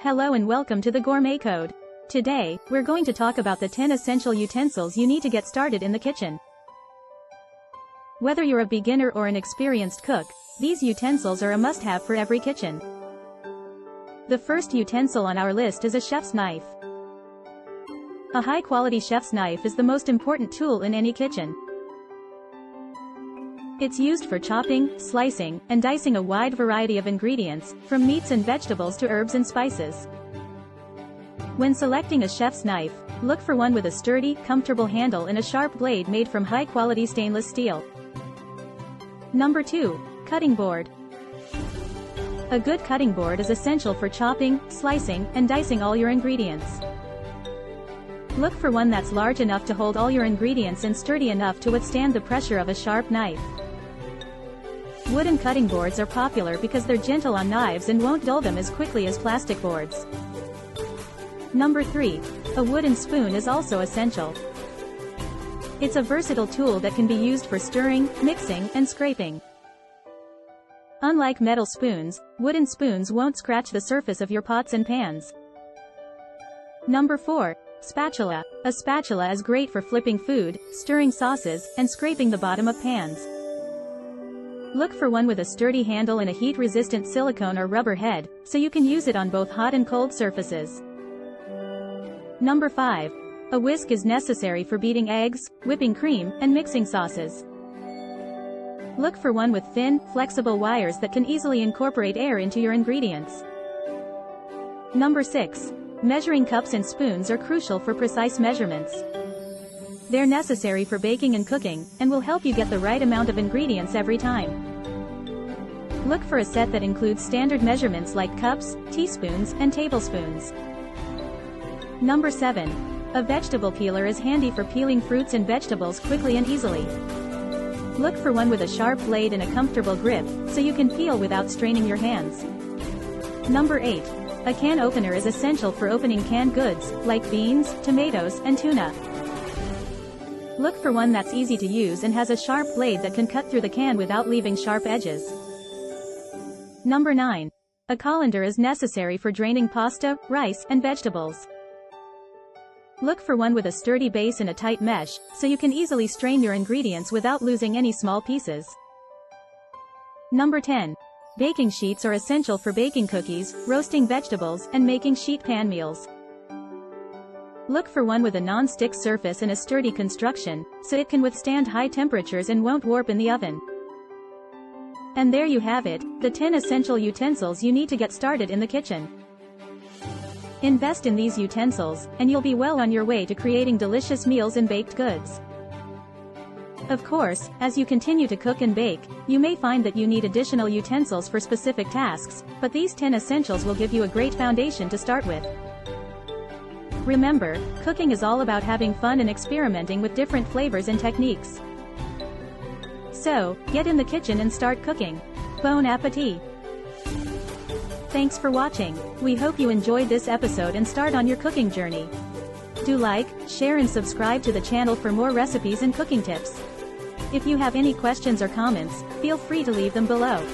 Hello and welcome to the Gourmet Code. Today, we're going to talk about the 10 essential utensils you need to get started in the kitchen. Whether you're a beginner or an experienced cook, these utensils are a must-have for every kitchen. The first utensil on our list is a chef's knife. A high-quality chef's knife is the most important tool in any kitchen. It's used for chopping, slicing, and dicing a wide variety of ingredients, from meats and vegetables to herbs and spices. When selecting a chef's knife, look for one with a sturdy, comfortable handle and a sharp blade made from high-quality stainless steel. Number 2. Cutting board. A good cutting board is essential for chopping, slicing, and dicing all your ingredients. Look for one that's large enough to hold all your ingredients and sturdy enough to withstand the pressure of a sharp knife. Wooden cutting boards are popular because they're gentle on knives and won't dull them as quickly as plastic boards. Number 3. A wooden spoon is also essential. It's a versatile tool that can be used for stirring, mixing, and scraping. Unlike metal spoons, wooden spoons won't scratch the surface of your pots and pans. Number 4. Spatula. A spatula is great for flipping food, stirring sauces, and scraping the bottom of pans. Look for one with a sturdy handle and a heat-resistant silicone or rubber head, so you can use it on both hot and cold surfaces. Number 5. A whisk is necessary for beating eggs, whipping cream, and mixing sauces. Look for one with thin, flexible wires that can easily incorporate air into your ingredients. Number 6. Measuring cups and spoons are crucial for precise measurements. They're necessary for baking and cooking, and will help you get the right amount of ingredients every time. Look for a set that includes standard measurements like cups, teaspoons, and tablespoons. Number 7. A vegetable peeler is handy for peeling fruits and vegetables quickly and easily. Look for one with a sharp blade and a comfortable grip, so you can peel without straining your hands. Number 8. A can opener is essential for opening canned goods, like beans, tomatoes, and tuna. Look for one that's easy to use and has a sharp blade that can cut through the can without leaving sharp edges. Number 9. A colander is necessary for draining pasta, rice, and vegetables. Look for one with a sturdy base and a tight mesh, so you can easily strain your ingredients without losing any small pieces. Number 10. Baking sheets are essential for baking cookies, roasting vegetables, and making sheet pan meals. Look for one with a non-stick surface and a sturdy construction, so it can withstand high temperatures and won't warp in the oven. And there you have it, the 10 essential utensils you need to get started in the kitchen. Invest in these utensils, and you'll be well on your way to creating delicious meals and baked goods. Of course, as you continue to cook and bake, you may find that you need additional utensils for specific tasks, but these 10 essentials will give you a great foundation to start with. Remember, cooking is all about having fun and experimenting with different flavors and techniques. So, get in the kitchen and start cooking. Bon appétit! Thanks for watching. We hope you enjoyed this episode and start on your cooking journey. Do like, share and subscribe to the channel for more recipes and cooking tips. If you have any questions or comments, feel free to leave them below.